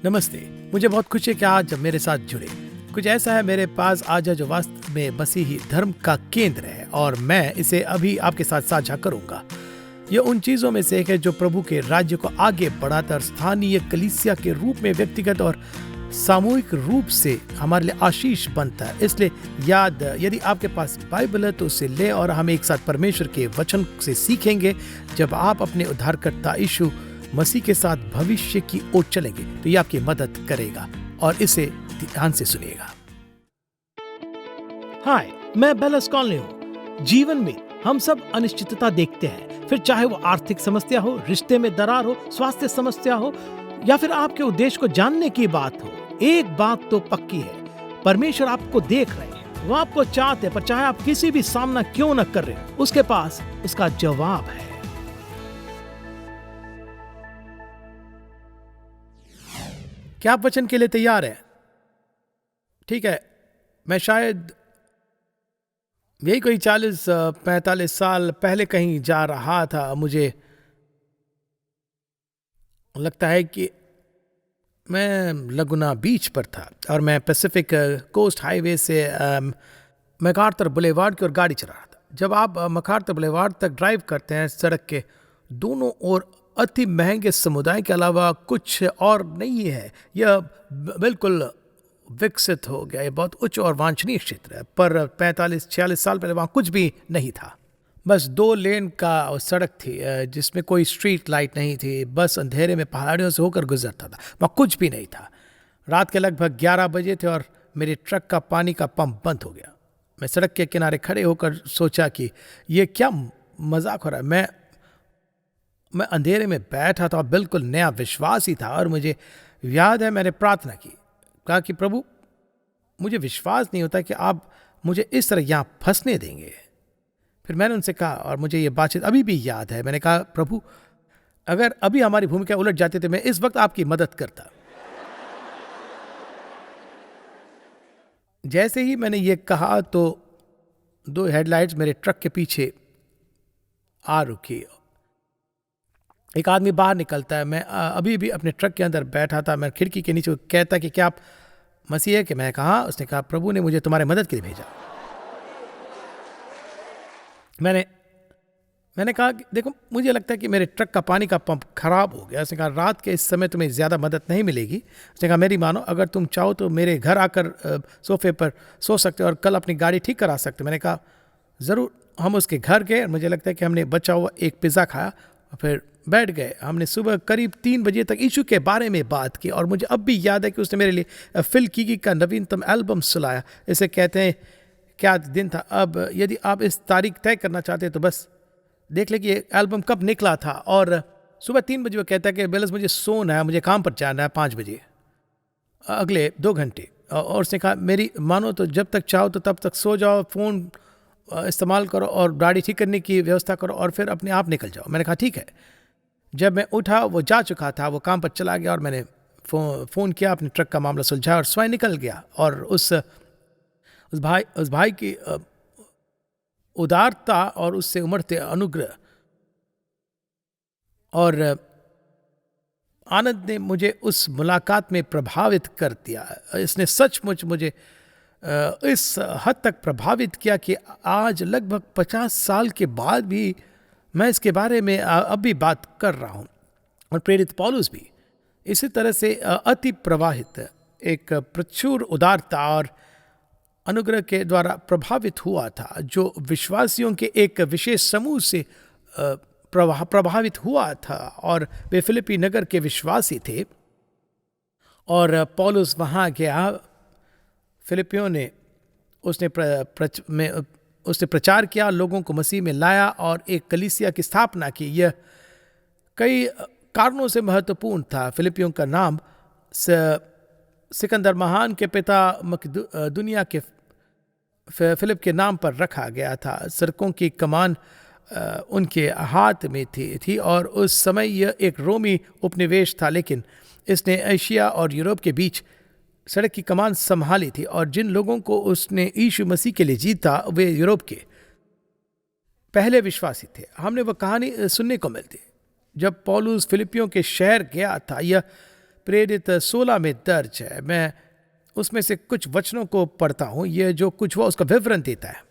नमस्ते। मुझे बहुत खुशी है कि आज मेरे साथ जुड़े। कुछ ऐसा है मेरे पास आज है जो वास्तव में मसीही धर्म का केंद्र है और मैं इसे अभी आपके साथ साझा करूंगा। यह उन चीजों में से एक है जो प्रभु के राज्य को आगे बढ़ाता और स्थानीय कलीसिया के रूप में व्यक्तिगत और सामूहिक रूप से हमारे लिए आशीष बनता है। इसलिए यदि आपके पास बाइबल है तो उसे ले और हम एक साथ परमेश्वर के वचन से सीखेंगे। जब आप अपने उद्धारकर्ता यीशु मसीह के साथ भविष्य की ओर चलेंगे तो ये आपकी मदद करेगा और इसे ध्यान से सुनिएगा। हाय, मैं बेलस कॉलनी हूँ। जीवन में हम सब अनिश्चितता देखते हैं, फिर चाहे वो आर्थिक समस्या हो, रिश्ते में दरार हो, स्वास्थ्य समस्या हो या फिर आपके उद्देश्य को जानने की बात हो। एक बात तो पक्की है, परमेश्वर आपको देख रहे हैं, वो आपको चाहते हैं, पर चाहे आप किसी भी सामना क्यों न कर रहे हो, उसके पास उसका जवाब है। क्या आप वचन के लिए तैयार हैं? ठीक है, मैं शायद यही कोई 40-45 साल पहले कहीं जा रहा था। मुझे लगता है कि मैं लगुना बीच पर था और मैं पैसिफिक कोस्ट हाईवे से मैकार्थर बुलेवार्ड की ओर गाड़ी चला रहा था। जब आप मैकार्थर बुलेवार्ड तक ड्राइव करते हैं, सड़क के दोनों ओर अति महंगे समुदाय के अलावा कुछ और नहीं है। यह बिल्कुल विकसित हो गया, ये बहुत उच्च और वांछनीय क्षेत्र है। पर 45-46 साल पहले वहाँ कुछ भी नहीं था। बस 2 लेन का सड़क थी जिसमें कोई स्ट्रीट लाइट नहीं थी। बस अंधेरे में पहाड़ियों से होकर गुजरता था। वहाँ कुछ भी नहीं था। रात के लगभग 11 बजे थे और मेरे ट्रक का पानी का पंप बंद हो गया। मैं सड़क के किनारे खड़े होकर सोचा कि ये क्या मजाक हो रहा है। मैं अंधेरे में बैठा था, बिल्कुल नया विश्वास ही था और मुझे याद है मैंने प्रार्थना की, कहा कि प्रभु, मुझे विश्वास नहीं होता कि आप मुझे इस तरह यहाँ फंसने देंगे। फिर मैंने उनसे कहा, और मुझे ये बातचीत अभी भी याद है, मैंने कहा, प्रभु, अगर अभी हमारी भूमिका उलट जाती तो मैं इस वक्त आपकी मदद करता। जैसे ही मैंने ये कहा तो 2 हेडलाइट्स मेरे ट्रक के पीछे आ रुकी। एक आदमी बाहर निकलता है। मैं अभी भी अपने ट्रक के अंदर बैठा था। मैं खिड़की के नीचे कहता कि क्या आप मसीह है? कि मैं कहा, उसने कहा, प्रभु ने मुझे तुम्हारे मदद के लिए भेजा। मैंने कहा कि देखो, मुझे लगता है कि मेरे ट्रक का पानी का पंप खराब हो गया। उसने कहा, रात के इस समय तुम्हें ज़्यादा मदद नहीं मिलेगी। उसने कहा, मेरी मानो, अगर तुम चाहो तो मेरे घर आकर सोफे पर सो सकते हो और कल अपनी गाड़ी ठीक करा सकते हो। मैंने कहा, ज़रूर। हम उसके घर गए। मुझे लगता है कि हमने बचा हुआ एक पिज़्ज़ा खाया और फिर बैठ गए। हमने सुबह करीब 3 बजे तक यीशु के बारे में बात की और मुझे अब भी याद है कि उसने मेरे लिए फिल कीगी का नवीनतम एल्बम सुनाया। इसे कहते हैं, क्या दिन था। अब यदि आप इस तारीख तय करना चाहते हैं तो बस देख ले कि ये एल्बम कब निकला था। और सुबह 3 बजे वो कहता है कि बेलस, मुझे सोना है, मुझे काम पर जाना है 5 बजे, अगले 2 घंटे। और उसने कहा, मेरी मानो तो जब तक चाहो तो तब तक सो जाओ, फ़ोन इस्तेमाल करो और गाड़ी ठीक करने की व्यवस्था करो और फिर अपने आप निकल जाओ। मैंने कहा, ठीक है। जब मैं उठा, वो जा चुका था, वो काम पर चला गया और मैंने फ़ोन किया, अपने ट्रक का मामला सुलझाया और स्वयं निकल गया। और उस भाई की उदारता और उससे उमड़ते अनुग्रह और आनंद ने मुझे उस मुलाकात में प्रभावित कर दिया। इसने सचमुच मुझे इस हद तक प्रभावित किया कि आज लगभग 50 साल के बाद भी मैं इसके बारे में अब भी बात कर रहा हूँ। और प्रेरित पौलुस भी इसी तरह से अति प्रवाहित, एक प्रचुर उदारता और अनुग्रह के द्वारा प्रभावित हुआ था, जो विश्वासियों के एक विशेष समूह से प्रभावित हुआ था। और वे फिलिपी नगर के विश्वासी थे और पौलुस वहाँ गया। फिलिपियों ने उसने प्रचार किया, लोगों को मसीह में लाया और एक कलीसिया की स्थापना की। यह कई कारणों से महत्वपूर्ण था। फिलिपियों का नाम सिकंदर महान के पिता दुनिया के फिलिप के नाम पर रखा गया था। सड़कों की कमान उनके हाथ में थी और उस समय यह एक रोमी उपनिवेश था, लेकिन इसने एशिया और यूरोप के बीच सड़क की कमान संभाली थी। और जिन लोगों को उसने यीशु मसीह के लिए जीता, वे यूरोप के पहले विश्वासी थे। हमने वह कहानी सुनने को मिलती। जब पौलुस फिलिपियों के शहर गया था, यह प्रेरित 16 में दर्ज है। मैं उसमें से कुछ वचनों को पढ़ता हूँ। ये जो कुछ हुआ उसका विवरण देता है।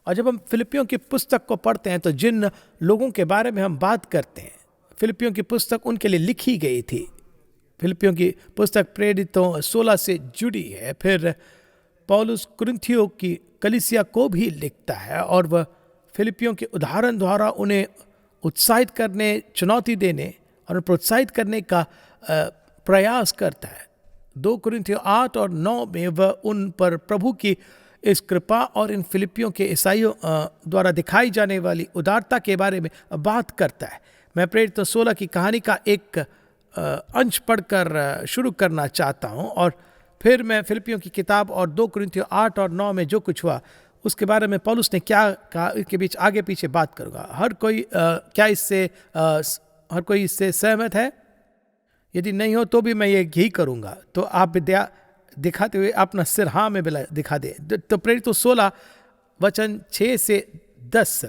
और जब हम फिलिपियों की पुस्तक को पढ़ते हैं तो जिन लोगों के बारे में हम बात करते हैं, फिलिपियों की पुस्तक उनके लिए लिखी गई थी। फिलिपियों की पुस्तक प्रेरितों 16 से जुड़ी है। फिर पौलुस कुरिन्थियों की कलीसिया को भी लिखता है और वह फिलिपियों के उदाहरण द्वारा उन्हें उत्साहित करने, चुनौती देने और प्रोत्साहित करने का प्रयास करता है। 2 कुरिन्थियों 8 और 9 में वह उन पर प्रभु की इस कृपा और इन फिलिपियों के ईसाइयों द्वारा दिखाई जाने वाली उदारता के बारे में बात करता है। मैं प्रेरित 16 की कहानी का एक अंश पढ़कर शुरू करना चाहता हूँ और फिर मैं फिलिपियों की किताब और 2 कुरिन्थियों 8 और 9 में जो कुछ हुआ उसके बारे में पौलुस ने क्या कहा इसके बीच आगे पीछे बात करूँगा। हर कोई इससे सहमत है? यदि नहीं हो तो भी मैं ये ही करूँगा। तो आप विद्या दिखाते हुए अपना सिर हाँ में दिखा दे। तो प्रेरित 16 वचन 6 से 10।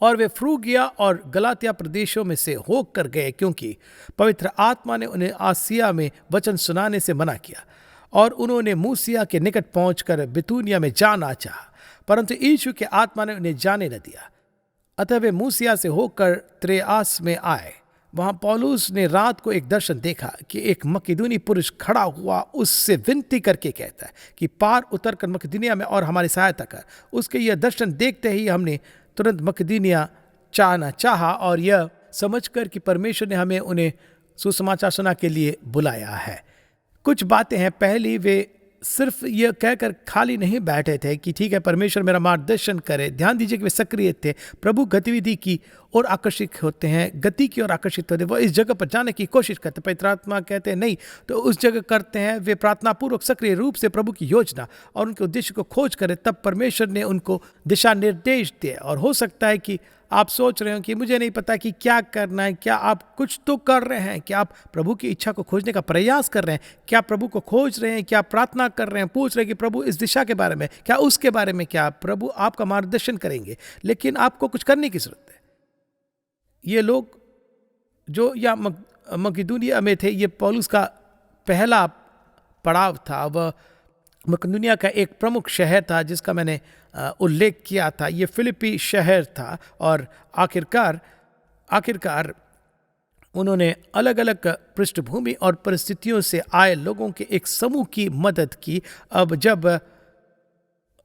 और वे फ्रूगिया और गलातिया प्रदेशों में से होकर गए, क्योंकि पवित्र आत्मा ने उन्हें आसिया में वचन सुनाने से मना किया। और उन्होंने मूसिया के निकट पहुंचकर बितूनिया में जाना चाहा, परंतु यीशु के आत्मा ने उन्हें जाने न दिया। अतः वे मूसिया से होकर त्रेआस में आए। वहां पौलुस ने रात को एक दर्शन देखा कि एक मकिदुनी पुरुष खड़ा हुआ उससे विनती करके कहता है कि पार उतर कर मकिदुनिया में और हमारी सहायता कर। उसके यह दर्शन देखते ही हमने तुरंत मकिदुनिया जाना चाहा और यह समझकर कि परमेश्वर ने हमें उन्हें सुसमाचार सुना के लिए बुलाया है। कुछ बातें हैं। पहली, वे सिर्फ यह कहकर खाली नहीं बैठे थे कि ठीक है परमेश्वर मेरा मार्गदर्शन करे। ध्यान दीजिए कि वे सक्रिय थे। प्रभु गतिविधि की ओर आकर्षित होते हैं, गति की ओर आकर्षित होते हैं। वो इस जगह पर जाने की कोशिश करते हैं। पवित्र आत्मा कहते हैं नहीं तो उस जगह करते हैं। वे प्रार्थना पूर्वक सक्रिय रूप से प्रभु की योजना और उनके उद्देश्य को खोज करें। तब परमेश्वर ने उनको दिशा निर्देश दिए। और हो सकता है कि आप सोच रहे हो कि मुझे नहीं पता कि क्या करना है। क्या आप कुछ तो कर रहे हैं? क्या आप प्रभु की इच्छा को खोजने का प्रयास कर रहे हैं? क्या प्रभु को खोज रहे हैं? क्या प्रार्थना कर रहे हैं? पूछ रहे हैं कि प्रभु इस दिशा के बारे में, क्या उसके बारे में, क्या प्रभु आपका मार्गदर्शन करेंगे? लेकिन आपको कुछ करने की जरूरत है। ये लोग जो या मकिदुनिया में थे, ये पौलुस का पहला पड़ाव था। वह मकिदुनिया का एक प्रमुख शहर था जिसका मैंने उल्लेख किया था। ये फिलिपी शहर था और आखिरकार उन्होंने अलग अलग पृष्ठभूमि और परिस्थितियों से आए लोगों के एक समूह की मदद की। अब जब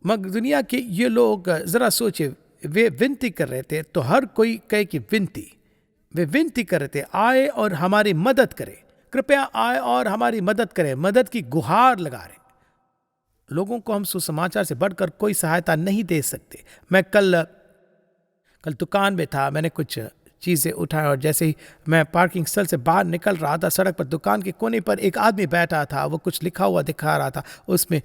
मकिदुनिया के ये लोग, जरा सोचे, वे विनती कर रहे थे तो हर कोई कहे कि वे विनती कर रहे थे, आए और हमारी मदद करें, कृपया आए और हमारी मदद करें। मदद की गुहार लगा रहे। लोगों को हम सुसमाचार से बढ़कर कोई सहायता नहीं दे सकते। मैं कल दुकान में था, मैंने कुछ चीज़ें उठाई और जैसे ही मैं पार्किंग स्थल से बाहर निकल रहा था, सड़क पर दुकान के कोने पर एक आदमी बैठा था। वो कुछ लिखा हुआ दिखा रहा था। उसमें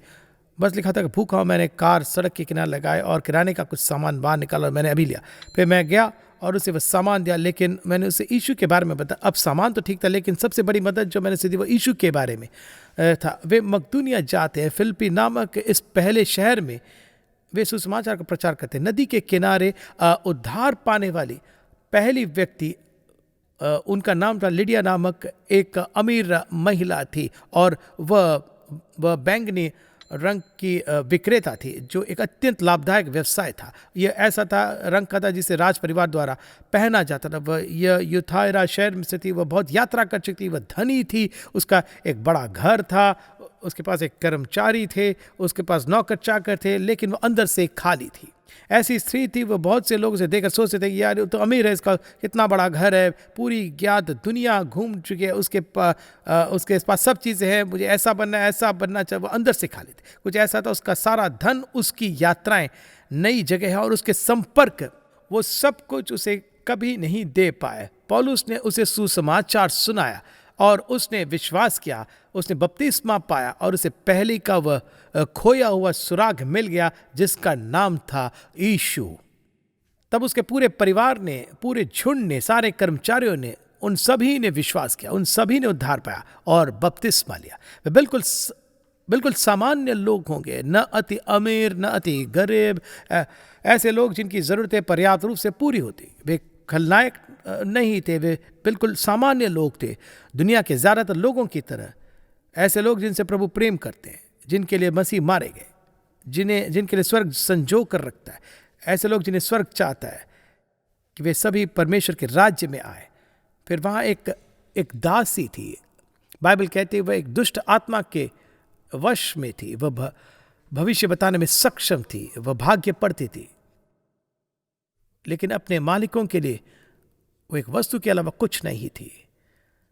बस लिखा था कि भूखा हूँ। मैंने कार सड़क के किनारे लगाए और किराने का कुछ सामान बाहर निकाला और मैंने अभी लिया। फिर मैं गया और उसे वह सामान दिया, लेकिन मैंने उसे यीशु के बारे में बताया। अब सामान तो ठीक था, लेकिन सबसे बड़ी मदद जो मैंने उसे दी वो यीशु के बारे में था। वे मकिदुनिया जाते हैं। फिलिपी नामक इस पहले शहर में वे सुसमाचार का प्रचार करते हैं। नदी के किनारे उद्धार पाने वाली पहली व्यक्ति, उनका नाम था लिडिया नामक एक अमीर महिला थी और वह बैंगनी रंग की विक्रेता थी, जो एक अत्यंत लाभदायक व्यवसाय था। यह ऐसा था रंग का था जिसे राज परिवार द्वारा पहना जाता था। वह यह यूथायरा शहर में से थी। वह बहुत यात्रा कर चुकी थी। वह धनी थी। उसका एक बड़ा घर था। उसके पास एक कर्मचारी थे। उसके पास नौकर चाकर थे, लेकिन वह अंदर से खाली थी। ऐसी स्त्री थी। वह बहुत से लोगों से देखकर सोचते थे कि यार तो अमीर है, इसका कितना बड़ा घर है, पूरी ज्ञात दुनिया घूम चुकी है, उसके पास सब चीज़ें हैं, मुझे ऐसा बनना चाहिए। वह अंदर से खाली थी। कुछ ऐसा था, उसका सारा धन, उसकी यात्राएं, नई जगह है और उसके संपर्क, वो सब कुछ उसे कभी नहीं दे पाए। पौलुस ने उसे सुसमाचार सुनाया और उसने विश्वास किया। उसने बपतिस्मा पाया और उसे पहले का वह खोया हुआ सुराग मिल गया जिसका नाम था यीशु। तब उसके पूरे परिवार ने, पूरे झुंड ने, सारे कर्मचारियों ने, उन सभी ने विश्वास किया। उन सभी ने उद्धार पाया और बपतिस्मा लिया। वे बिल्कुल सामान्य लोग होंगे, न अति अमीर न अति गरीब, ऐसे लोग जिनकी ज़रूरतें पर्याप्त रूप से पूरी होती। वे खलनायक नहीं थे, वे बिल्कुल सामान्य लोग थे, दुनिया के ज़्यादातर लोगों की तरह। ऐसे लोग जिनसे प्रभु प्रेम करते हैं, जिनके लिए मसीह मारे गए, जिनके लिए स्वर्ग संजो कर रखता है, ऐसे लोग जिन्हें स्वर्ग चाहता है कि वे सभी परमेश्वर के राज्य में आए। फिर वहाँ एक दासी थी, बाइबल कहती है वह एक दुष्ट आत्मा के वश में थी, वह भविष्य बताने में सक्षम थी, वह भाग्य पढ़ती थी, लेकिन अपने मालिकों के लिए वो एक वस्तु के अलावा कुछ नहीं थी,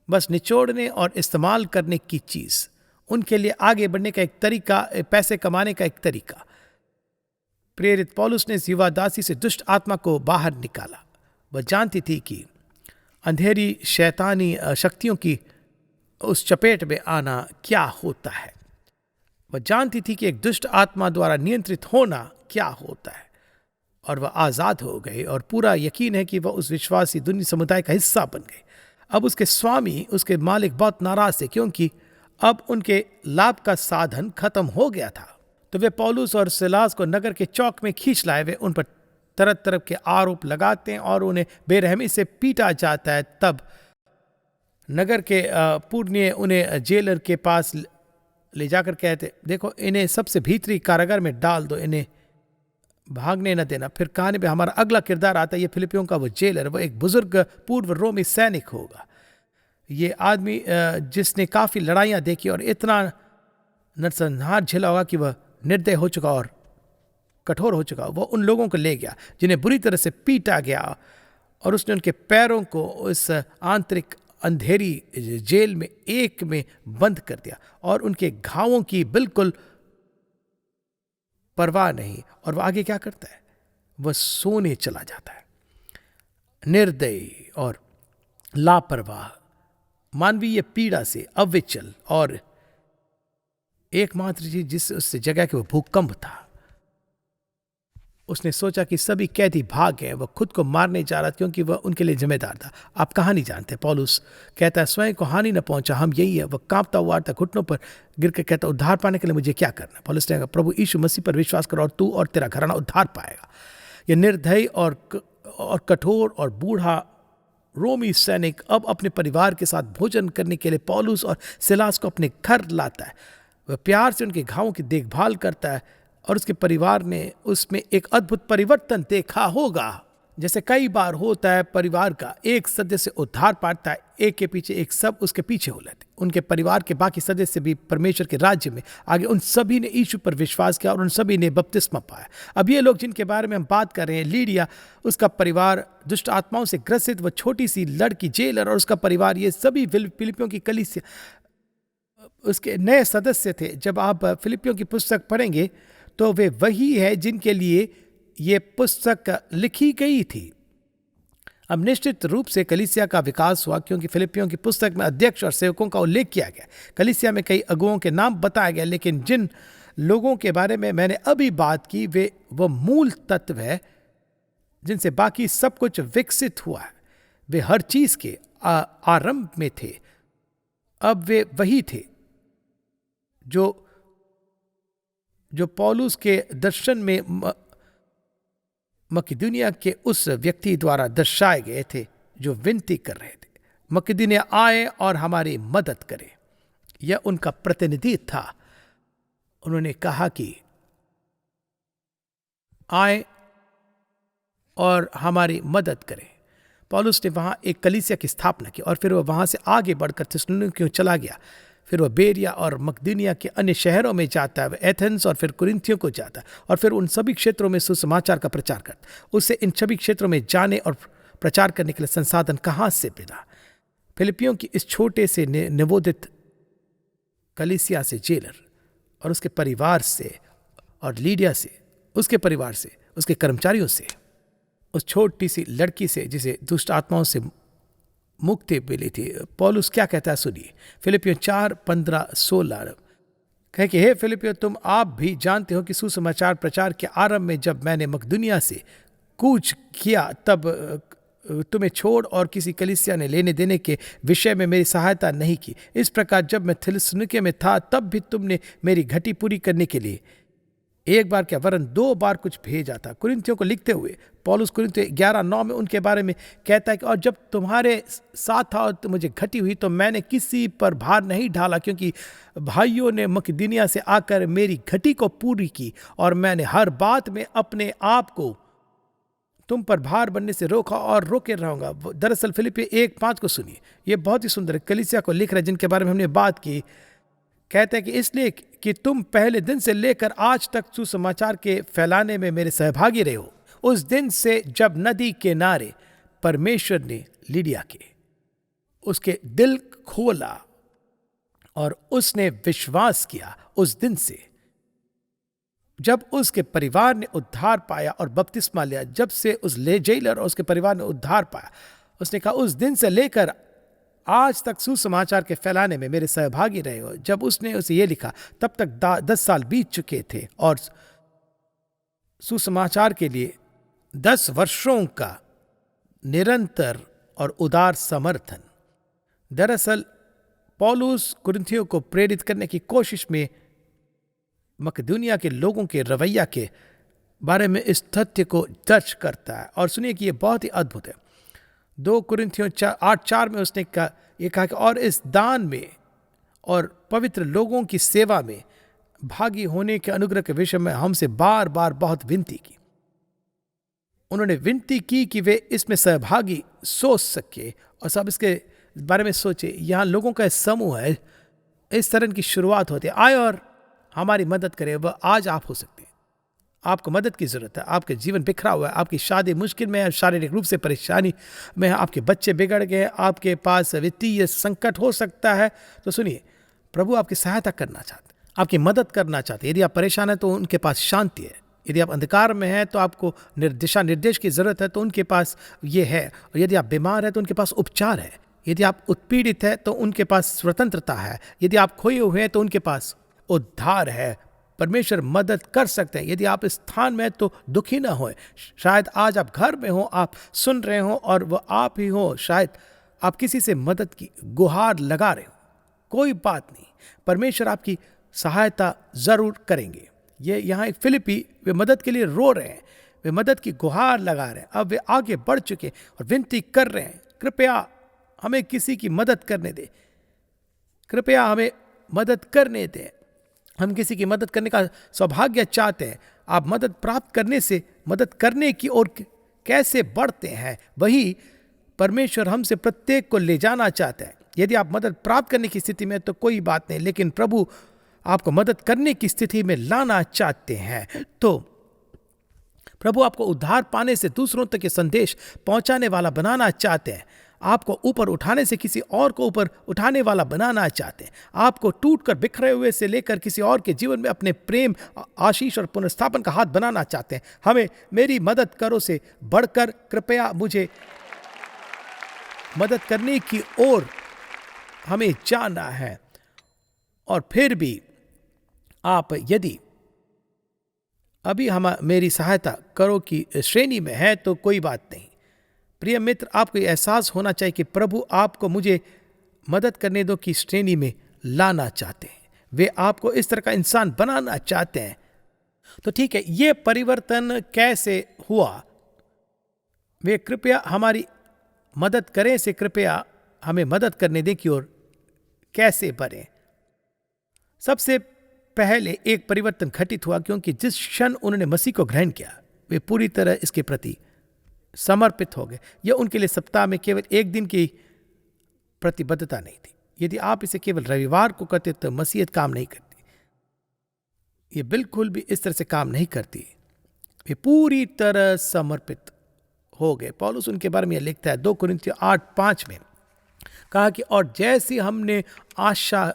बस निचोड़ने और इस्तेमाल करने की चीज, उनके लिए आगे बढ़ने का एक तरीका, पैसे कमाने का एक तरीका। प्रेरित पौलुस ने इस युवा दासी से दुष्ट आत्मा को बाहर निकाला। वह जानती थी कि अंधेरी शैतानी शक्तियों की उस चपेट में आना क्या होता है। वह जानती थी कि एक दुष्ट आत्मा द्वारा नियंत्रित होना क्या होता है, और वह आज़ाद हो गई, और पूरा यकीन है कि वह उस विश्वासी दुनिया समुदाय का हिस्सा बन गई। अब उसके स्वामी, उसके मालिक बहुत नाराज थे, क्योंकि अब उनके लाभ का साधन खत्म हो गया था। तो वे पौलुस और सिलास को नगर के चौक में खींच लाए। वे उन पर तरह तरह के आरोप लगाते हैं और उन्हें बेरहमी से पीटा जाता है। तब नगर के पुरनिये उन्हें जेलर के पास ले जाकर कहते, देखो इन्हें सबसे भीतरी कारागार में डाल दो, इन्हें भागने न देना। फिर कहानी में हमारा अगला किरदार आता है, ये फिलिपियों का वो जेलर, वो एक बुजुर्ग पूर्व रोमी सैनिक होगा। ये आदमी जिसने काफ़ी लड़ाइयाँ देखी और इतना नरसंहार झेला होगा कि वह निर्दय हो चुका और कठोर हो चुका। वो उन लोगों को ले गया जिन्हें बुरी तरह से पीटा गया, और उसने उनके पैरों को उस आंतरिक अंधेरी जेल में एक में बंद कर दिया, और उनके घावों की बिल्कुल परवाह नहीं। और वह आगे क्या करता है? वह सोने चला जाता है। निर्दयी और लापरवाह, मानवीय पीड़ा से अविचल, और एकमात्र चीज जिस उससे जगह के वो भूकंप था। उसने सोचा कि सभी कैदी भाग गए, वह खुद को मारने जा रहा था क्योंकि वह उनके लिए जिम्मेदार था। आप कहानी जानते, पौलुस कहता है स्वयं को हानि न पहुंचा, हम यही है। वह कांपता हुआ था, घुटनों पर गिर के कहता, उद्धार पाने के लिए मुझे क्या करना? पौलुस ने कहा, प्रभु यीशु मसीह पर विश्वास करो और तू और तेरा घराना उद्धार पाएगा। यह निर्दयी और कठोर और बूढ़ा रोमी सैनिक अब अपने परिवार के साथ भोजन करने के लिए पौलुस और सिलास को अपने घर लाता है। वह प्यार से उनके घावों की देखभाल करता है, और उसके परिवार ने उसमें एक अद्भुत परिवर्तन देखा होगा। जैसे कई बार होता है, परिवार का एक सदस्य उद्धार पाता है, एक के पीछे एक सब उसके पीछे हो लेते। उनके परिवार के बाकी सदस्य भी परमेश्वर के राज्य में आगे, उन सभी ने यीशु पर विश्वास किया और उन सभी ने बपतिस्मा पाया। अब ये लोग जिनके बारे में हम बात कर रहे हैं, लीडिया, उसका परिवार दुष्ट आत्माओं से ग्रसित, वह छोटी सी लड़की जेलर और उसका परिवार, ये सभी फिलिपियों की कलीसिया उसके नए सदस्य थे। जब आप फिलिपियों की पुस्तक पढ़ेंगे तो वे वही है जिनके लिए ये पुस्तक लिखी गई थी। अब निश्चित रूप से कलीसिया का विकास हुआ क्योंकि फिलिपियों की पुस्तक में अध्यक्ष और सेवकों का उल्लेख किया गया। कलीसिया में कई अगुओं के नाम बताए गए, लेकिन जिन लोगों के बारे में मैंने अभी बात की, वे वो मूल तत्व है जिनसे बाकी सब कुछ विकसित हुआ है। वे हर चीज के आरंभ में थे। अब वे वही थे जो पौलुस के दर्शन में मकिदुनिया के उस व्यक्ति द्वारा दर्शाए गए थे जो विनती कर रहे थे, मकिदुनिया आए और हमारी मदद करे। यह उनका प्रतिनिधि था। उन्होंने कहा कि आए और हमारी मदद करें। पौलुस ने वहां एक कलीसिया की स्थापना की और फिर वह वहां से आगे बढ़कर थिस्सलुनीके चला गया। फिर वह बेरिया और मकदूनिया के अन्य शहरों में जाता है, वह एथेंस और फिर कुरिन्थियों को जाता है और फिर उन सभी क्षेत्रों में सुसमाचार का प्रचार करता है। उससे इन सभी क्षेत्रों में जाने और प्रचार करने के लिए संसाधन कहाँ से मिला? फिलिपियों की इस छोटे से निवोदित कलीसिया से, जेलर और उसके परिवार से, और लीडिया से, उसके परिवार से, उसके कर्मचारियों से, उस छोटी सी लड़की से जिसे दुष्ट आत्माओं से मुक्ति मिली थी। पौलुस क्या कहता है सुनिए, फिलिपियों 4:15-16 कहे कि हे फिलिपियों, तुम आप भी जानते हो कि सुसमाचार प्रचार के आरंभ में जब मैंने मकदूनिया से कूच किया तब तुम्हें छोड़ और किसी कलीसिया ने लेने देने के विषय में मेरी सहायता नहीं की। इस प्रकार जब मैं थिस्सलुनीके में था तब भी तुमने मेरी घटी पूरी करने के लिए एक बार क्या वरन 2 बार कुछ भेजा था। कुरिन्थियों को लिखते हुए पौलुस कुरिन्थियों 11:9 में उनके बारे में कहता है कि और जब तुम्हारे साथ था और तो मुझे घटी हुई तो मैंने किसी पर भार नहीं ढाला, क्योंकि भाइयों ने मकिदुनिया से आकर मेरी घटी को पूरी की और मैंने हर बात में अपने आप को तुम पर भार बनने से रोका और रोके रहूंगा। दरअसल फिलिप्पी 1:5 को सुनिए, ये बहुत ही सुंदर कलीसिया को लिख रहा है जिनके बारे में हमने बात की। कहते हैं कि इसलिए कि तुम पहले दिन से लेकर आज तक सुसमाचार के फैलाने में मेरे सहभागी रहे हो, उस दिन से जब नदी के किनारे परमेश्वर ने लीडिया के उसके दिल खोला और उसने विश्वास किया, उस दिन से जब उसके परिवार ने उद्धार पाया और बपतिस्मा लिया, जब से उस ले जेलर और उसके परिवार ने उद्धार पाया, उसने कहा उस दिन से लेकर आज तक सुसमाचार के फैलाने में मेरे सहभागी रहे हो। जब उसने उसे ये लिखा तब तक 10 साल बीत चुके थे और सुसमाचार के लिए 10 वर्षों का निरंतर और उदार समर्थन। दरअसल पौलुस कुरिन्थियों को प्रेरित करने की कोशिश में मकिदुनिया के लोगों के रवैया के बारे में इस तथ्य को दर्ज करता है। और सुनिए कि यह बहुत ही अद्भुत है। 2 कुरिन्थियों 8:4 में उसने कहा कि और इस दान में और पवित्र लोगों की सेवा में भागी होने के अनुग्रह के विषय में हमसे बार बार बहुत विनती की। उन्होंने विनती की कि वे इसमें सहभागी सोच सके और सब इसके बारे में सोचे। यहाँ लोगों का समूह है, इस तरह की शुरुआत होती है, आए और हमारी मदद करे। वह आज आप हो सकते हैं, आपको मदद की जरूरत है, आपके जीवन बिखरा हुआ है, आपकी शादी मुश्किल में है, शारीरिक रूप से परेशानी में है, आपके बच्चे बिगड़ गए, आपके पास वित्तीय संकट हो सकता है। तो सुनिए, प्रभु आपकी सहायता करना चाहते, आपकी मदद करना चाहते। यदि आप परेशान हैं तो उनके पास शांति है, यदि आप अंधकार में हैं तो आपको दिशा निर्देश की जरूरत है तो उनके पास ये है, और यदि आप बीमार हैं तो उनके पास उपचार है, यदि आप उत्पीड़ित है तो उनके पास स्वतंत्रता है, यदि आप खोए हुए हैं तो उनके पास उद्धार है। परमेश्वर मदद कर सकते हैं। यदि आप इस स्थान में तो दुखी ना हो, शायद आज आप घर में हो, आप सुन रहे हो और वह आप ही हो, शायद आप किसी से मदद की गुहार लगा रहे हो, कोई बात नहीं, परमेश्वर आपकी सहायता जरूर करेंगे। ये यहाँ एक फिलिपी, वे मदद के लिए रो रहे हैं, वे मदद की गुहार लगा रहे हैं, अब वे आगे बढ़ चुके और विनती कर रहे हैं, कृपया हमें किसी की मदद करने दे, कृपया हमें मदद करने दें। हम किसी की मदद करने का सौभाग्य चाहते हैं। आप मदद प्राप्त करने से मदद करने की ओर कैसे बढ़ते हैं, वही परमेश्वर हमसे प्रत्येक को ले जाना चाहते हैं। यदि आप मदद प्राप्त करने की स्थिति में तो कोई बात नहीं, लेकिन प्रभु आपको मदद करने की स्थिति में लाना चाहते हैं तो प्रभु आपको उद्धार पाने से दूसरों तक ये संदेश पहुंचाने वाला बनाना चाहते हैं। आपको ऊपर उठाने से किसी और को ऊपर उठाने वाला बनाना चाहते हैं। आपको टूटकर बिखरे हुए से लेकर किसी और के जीवन में अपने प्रेम, आशीष और पुनर्स्थापन का हाथ बनाना चाहते हैं। हमें मेरी मदद करो से बढ़कर कृपया मुझे मदद करने की ओर हमें जाना है। और फिर भी आप यदि अभी हम मेरी सहायता करो की श्रेणी में है तो कोई बात नहीं। प्रिय मित्र, आपको एहसास होना चाहिए कि प्रभु आपको मुझे मदद करने दो की श्रेणी में लाना चाहते हैं। वे आपको इस तरह का इंसान बनाना चाहते हैं। तो ठीक है, ये परिवर्तन कैसे हुआ? वे कृपया हमारी मदद करें से कृपया हमें मदद करने दें की ओर कैसे बढ़ें। सबसे पहले एक परिवर्तन घटित हुआ क्योंकि जिस क्षण उन्होंने मसीह को ग्रहण किया वे पूरी तरह इसके प्रति समर्पित हो गए। यह उनके लिए सप्ताह में केवल एक दिन की प्रतिबद्धता नहीं थी। यदि आप इसे केवल रविवार को करते तो मसीहत काम नहीं करती। ये बिल्कुल भी इस तरह से काम नहीं करती। वे पूरी तरह समर्पित हो गए। पौलुस उनके बारे में यह लिखता है 2 कुरिन्थियों 8:5 में, कहा कि और जैसी हमने आशा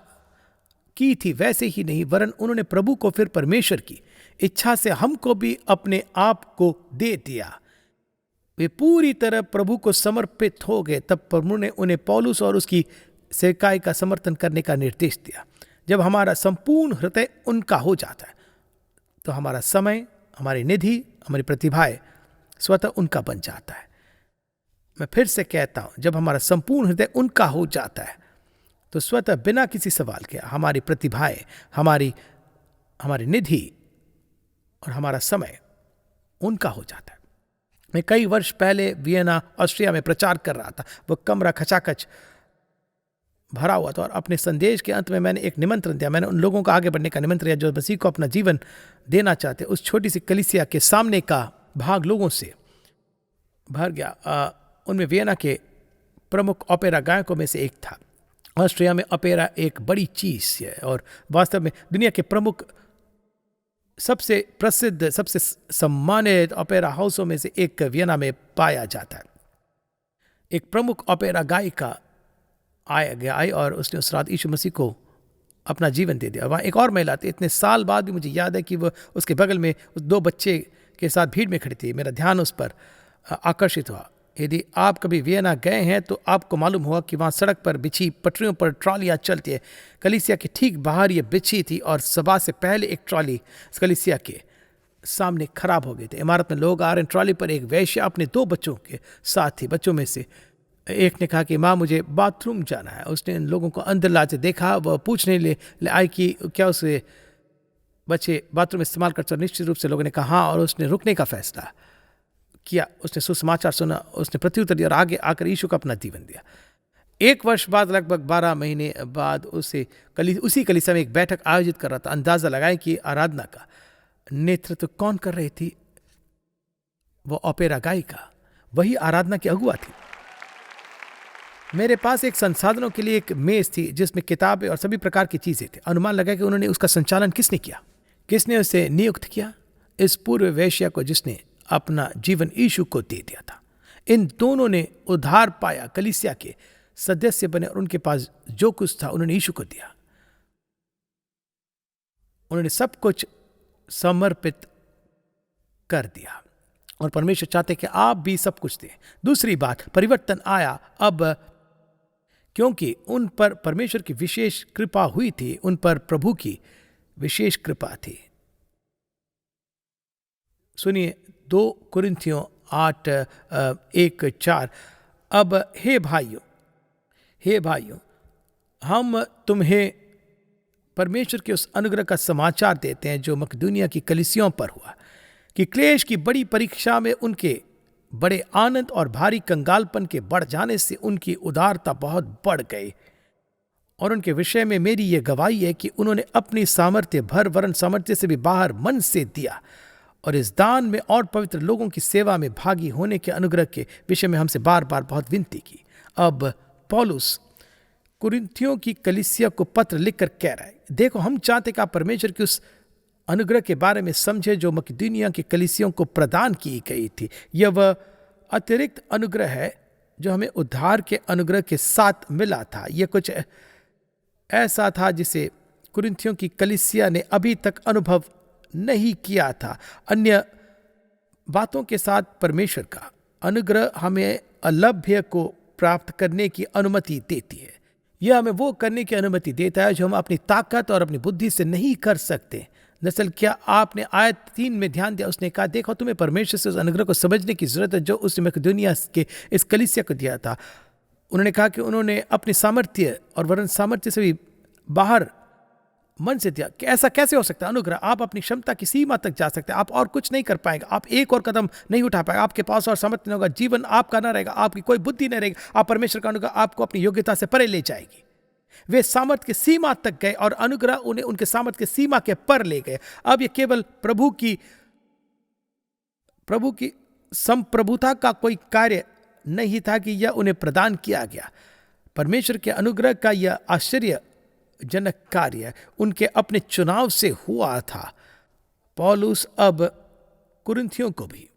की थी वैसे ही नहीं, वरन उन्होंने प्रभु को फिर परमेश्वर की इच्छा से हमको भी अपने आप को दे दिया। वे पूरी तरह प्रभु को समर्पित हो गए। तब प्रभु ने उन्हें पौलुस और उसकी सेवकाई का समर्थन करने का निर्देश दिया। जब हमारा संपूर्ण हृदय उनका हो जाता है तो हमारा समय, हमारी निधि, हमारी प्रतिभाएं स्वतः उनका बन जाता है। मैं फिर से कहता हूं, जब हमारा संपूर्ण हृदय उनका हो जाता है तो स्वतः बिना किसी सवाल के हमारी प्रतिभाएं, हमारी निधि और हमारा समय उनका हो जाता है। मैं कई वर्ष पहले वियना ऑस्ट्रिया में प्रचार कर रहा था। वो कमरा खचाखच भरा हुआ था और अपने संदेश के अंत में मैंने एक निमंत्रण दिया। मैंने उन लोगों को आगे बढ़ने का निमंत्रण दिया जो मसीह को अपना जीवन देना चाहते। उस छोटी सी कलीसिया के सामने का भाग लोगों से भर गया। उनमें वियना के प्रमुख ओपेरा गायकों में से एक था। ऑस्ट्रिया में ओपेरा एक बड़ी चीज है और वास्तव में दुनिया के प्रमुख सबसे प्रसिद्ध सबसे सम्मानित ओपेरा हाउसों में से एक वियना में पाया जाता है। एक प्रमुख ओपेरा गायिका आई और उसने उस रात यीशु मसीह को अपना जीवन दे दिया। वहाँ एक और महिला थी। इतने साल बाद भी मुझे याद है कि वो उसके बगल में उस 2 बच्चे के साथ भीड़ में खड़ी थी। मेरा ध्यान उस पर आकर्षित हुआ। यदि आप कभी वियना गए हैं तो आपको मालूम होगा कि वहाँ सड़क पर बिछी पटरियों पर ट्रॉलियाँ चलती है। कलीसिया के ठीक बाहर ये बिछी थी और सभा से पहले एक ट्रॉली कलीसिया के सामने खराब हो गए थे। इमारत में लोग आ रहे हैं। ट्रॉली पर एक वेश्या अपने 2 बच्चों के साथ थी। बच्चों में से एक ने कहा कि माँ मुझे बाथरूम जाना है। उसने इन लोगों को अंदर लाते देखा। वह पूछने ले आई कि क्या उसे बच्चे बाथरूम इस्तेमाल करते। निश्चित रूप से लोगों ने कहा हाँ, और उसने रुकने का फैसला किया। उसने सुसमाचार सुना, उसने प्रत्युत्तर दिया और आगे आकर यीशु का अपना जीवन दिया। 1 वर्ष बाद, लगभग 12 महीने बाद उसी कलीसिया में एक बैठक आयोजित कर रहा था। अंदाजा लगाएं कि आराधना का नेतृत्व कौन कर रही थी। वो ओपेरा गायिका, वही आराधना की अगुआ थी। मेरे पास एक संसाधनों के लिए एक मेज थी जिसमें किताबें और सभी प्रकार की चीजें थी। अनुमान लगा कि उन्होंने उसका संचालन किसने किया, किसने उसे नियुक्त किया। इस पूर्व वेश्या को जिसने अपना जीवन यीशु को दे दिया था। इन दोनों ने उद्धार पाया, कलीसिया के सदस्य बने और उनके पास जो कुछ था उन्होंने यीशु को दिया। उन्होंने सब कुछ समर्पित कर दिया और परमेश्वर चाहते कि आप भी सब कुछ दें। दूसरी बात, परिवर्तन आया अब, क्योंकि उन पर परमेश्वर की विशेष कृपा हुई थी। उन पर प्रभु की विशेष कृपा थी। सुनिए 2 कुरिन्थियों 8:1-4। अब हे भाइयों, हम तुम्हें परमेश्वर के उस अनुग्रह का समाचार देते हैं जो मकदूनिया की कलीसियों पर हुआ, कि क्लेश की बड़ी परीक्षा में उनके बड़े आनंद और भारी कंगालपन के बढ़ जाने से उनकी उदारता बहुत बढ़ गई। और उनके विषय में मेरी ये गवाही है कि उन्होंने अपनी सामर्थ्य भर वरन सामर्थ्य से भी बाहर मन से दिया और इस दान में और पवित्र लोगों की सेवा में भागी होने के अनुग्रह के विषय में हमसे बार बार बहुत विनती की। अब पौलुस कुरिन्थियों की कलीसिया को पत्र लिखकर कह रहा है, देखो हम चाहते कि आप परमेश्वर की उस अनुग्रह के बारे में समझे जो मकिदुनिया की कलीसियों को प्रदान की गई थी। यह वह अतिरिक्त अनुग्रह है जो हमें उद्धार के अनुग्रह के साथ मिला था। यह कुछ ऐसा था जिसे कुरिन्थियों की कलीसिया ने अभी तक अनुभव नहीं किया था। अन्य बातों के साथ परमेश्वर का अनुग्रह हमें अलभ्य को प्राप्त करने की अनुमति देती है। यह हमें वो करने की अनुमति देता है जो हम अपनी ताकत और अपनी बुद्धि से नहीं कर सकते। दरअसल क्या आपने आयत 3 में ध्यान दिया? उसने कहा देखो तुम्हें परमेश्वर से उस अनुग्रह को समझने की जरूरत है जो उसने मकिदुनिया के इस कलीसिया को दिया था। उन्होंने कहा कि उन्होंने अपनी सामर्थ्य और वरन सामर्थ्य से भी बाहर मन से दिया। कि ऐसा कैसे हो सकता है? अनुग्रह, आप अपनी क्षमता की सीमा तक जा सकते हैं, आप और कुछ नहीं कर पाएंगे, आप एक और कदम नहीं उठा पाएंगे, आपके पास और सामर्थ्य नहीं होगा, जीवन आपका ना रहेगा, आपकी कोई बुद्धि नहीं रहेगी, आप परमेश्वर का अनुग्रह आपको अपनी योग्यता से परे ले जाएगी। वे सामर्थ्य की सीमा तक गए और अनुग्रह उन्हें उनके सामर्थ्य की सीमा के पर ले गए। अब ये केवल प्रभु की संप्रभुता का कोई कार्य नहीं था कि यह उन्हें प्रदान किया गया। परमेश्वर के अनुग्रह का यह आश्चर्यजनक कार्य उनके अपने चुनाव से हुआ था। पौलुस अब कुरिन्थियों को भी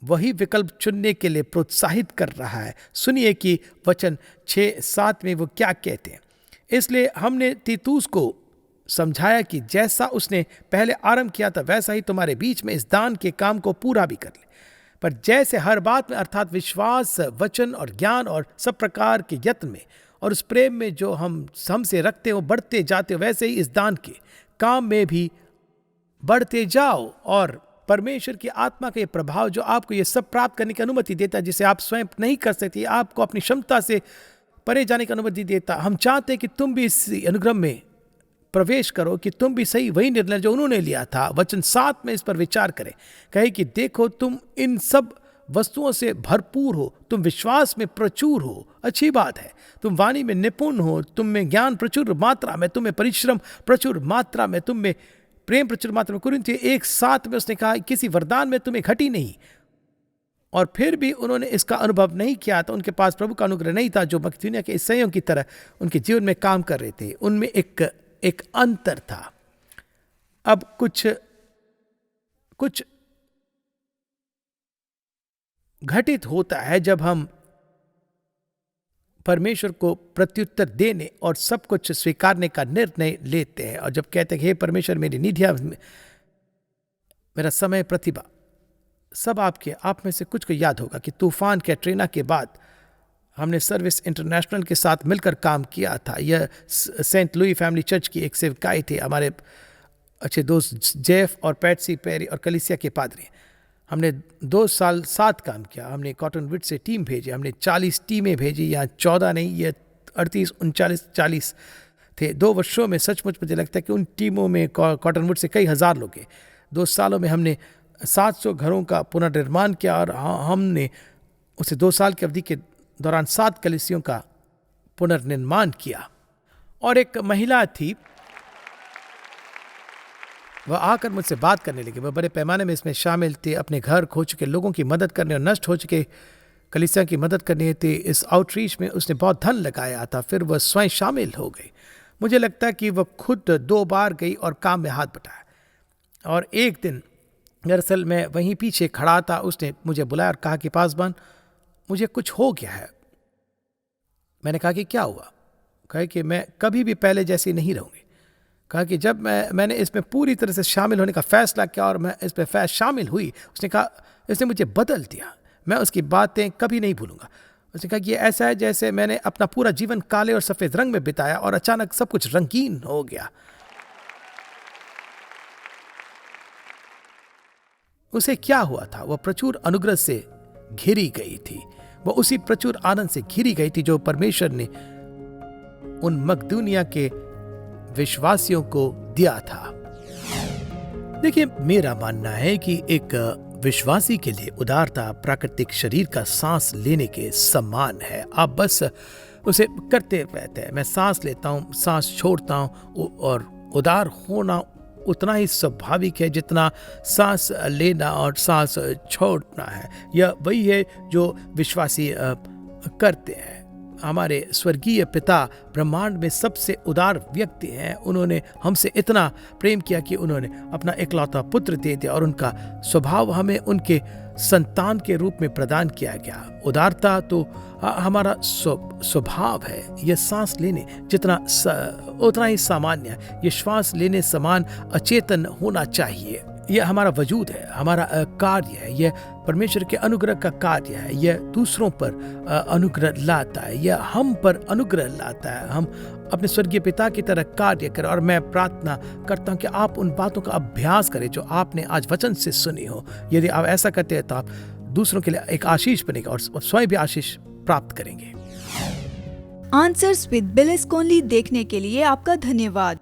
वही विकल्प चुनने के लिए प्रोत्साहित कर रहा है। सुनिए कि वचन 6-7 में वो क्या कहते हैं। इसलिए हमने तीतुस को समझाया कि जैसा उसने पहले आरंभ किया था वैसा ही तुम्हारे बीच में इस दान के काम को पूरा भी कर ले। पर जैसे हर बात में अर्थात विश्वास, वचन और ज्ञान और सब प्रकार के यत्न में और उस प्रेम में जो हमसे रखते हो बढ़ते जाते हो, वैसे ही इस दान के काम में भी बढ़ते जाओ। और परमेश्वर की आत्मा का ये प्रभाव जो आपको ये सब प्राप्त करने की अनुमति देता है जिसे आप स्वयं नहीं कर सकते, आपको अपनी क्षमता से परे जाने की अनुमति देता। हम चाहते हैं कि तुम भी इस अनुग्रह में प्रवेश करो कि तुम भी सही वही निर्णय जो उन्होंने लिया था। वचन 7 में इस पर विचार करें। कहे कि देखो तुम इन सब वस्तुओं से भरपूर हो, तुम विश्वास में प्रचुर हो, अच्छी बात है। तुम वाणी में निपुण हो, तुम में ज्ञान प्रचुर मात्रा में, तुम में परिश्रम प्रचुर मात्रा में, तुम में प्रेम प्रचुर मात्रा में। कुरिन्थियों 1:7 में उसने कहा किसी वरदान में तुम्हें घटी नहीं। और फिर भी उन्होंने इसका अनुभव नहीं किया तो उनके पास प्रभु का अनुग्रह नहीं था जो मकिदुनिया के ईसाइयों की तरह उनके जीवन में काम कर रहे थे। उनमें एक अंतर था। अब कुछ घटित होता है जब हम परमेश्वर को प्रत्युत्तर देने और सब कुछ स्वीकारने का निर्णय लेते हैं, और जब कहते हैं हे परमेश्वर मेरी निधिया, मेरा समय, प्रतिभा सब आपके। आप में से कुछ को याद होगा कि तूफान कैटरीना के बाद हमने सर्विस इंटरनेशनल के साथ मिलकर काम किया था। यह सेंट लुई फैमिली चर्च की एक सेवकाई थी। हमारे अच्छे दोस्त जेफ और पैट्सी पेरी और कलीसिया के पादरी, हमने 2 साल साथ काम किया। हमने कॉटनवुड से टीम भेजी, हमने 40 टीमें भेजी, यहाँ 14 नहीं, ये 38, 39, 40 थे। 2 वर्षों में सचमुच मुझे लगता है कि उन टीमों में कॉटनवुड से कई हज़ार लोग गए। 2 सालों में हमने 700 घरों का पुनर्निर्माण किया, और हमने उसे 2 साल की अवधि के दौरान 7 कलीसियों का पुनर्निर्माण किया। और एक महिला थी, वह आकर मुझसे बात करने लगी। वह बड़े पैमाने में इसमें शामिल थी, अपने घर खो चुके लोगों की मदद करने और नष्ट हो चुके कलीसिया की मदद करनी थी। इस आउटरीच में उसने बहुत धन लगाया था, फिर वह स्वयं शामिल हो गई। मुझे लगता है कि वह खुद 2 बार गई और काम में हाथ बटाया। और एक दिन दरअसल मैं वहीं पीछे खड़ा था, उसने मुझे बुलाया और कहा कि पासवान मुझे कुछ हो गया है। मैंने कहा कि क्या हुआ? कहा कि मैं कभी भी पहले जैसी नहीं रहूँगी। कहा कि जब मैंने इसमें पूरी तरह से शामिल होने का फैसला किया और मैं इस पर शामिल हुई, उसने कहा इसने मुझे बदल दिया, मैं उसकी बातें कभी नहीं भूलूंगा। उसने कहा कि ये ऐसा है जैसे मैंने अपना पूरा जीवन काले और सफ़ेद रंग में बिताया और अचानक सब कुछ रंगीन हो गया। उसे क्या हुआ था? वह प्रचुर अनुग्रह से घिरी गई थी। वह उसी प्रचुर आनंद से घिरी गई थी जो परमेश्वर ने उन मकदूनिया के विश्वासियों को दिया था। देखिए, मेरा मानना है कि एक विश्वासी के लिए उदारता प्राकृतिक शरीर का सांस लेने के समान है। आप बस उसे करते रहते हैं। मैं सांस लेता हूँ, सांस छोड़ता हूँ, और उदार होना उतना ही स्वाभाविक है जितना सांस लेना और सांस छोड़ना है। यह वही है जो विश्वासी करते हैं। हमारे स्वर्गीय पिता ब्रह्मांड में सबसे उदार व्यक्ति हैं। उन्होंने हमसे इतना प्रेम किया कि उन्होंने अपना इकलौता पुत्र दे दिया, और उनका स्वभाव हमें उनके संतान के रूप में प्रदान किया गया। उदारता तो हमारा स्वभाव है। यह सांस लेने जितना उतना ही सामान्य है। यह श्वास लेने समान अचेतन होना चाहिए। यह हमारा वजूद है, हमारा कार्य है। यह परमेश्वर के अनुग्रह का कार्य है। यह दूसरों पर अनुग्रह लाता है, यह हम पर अनुग्रह लाता है। हम अपने स्वर्गीय पिता की तरह कार्य करें। और मैं प्रार्थना करता हूं कि आप उन बातों का अभ्यास करें जो आपने आज वचन से सुनी हो। यदि आप ऐसा करते हैं तो आप दूसरों के लिए एक आशीष बनेगा और स्वयं भी आशीष प्राप्त करेंगे। आंसर्स विद बिल एस्कोनली देखने के लिए आपका धन्यवाद।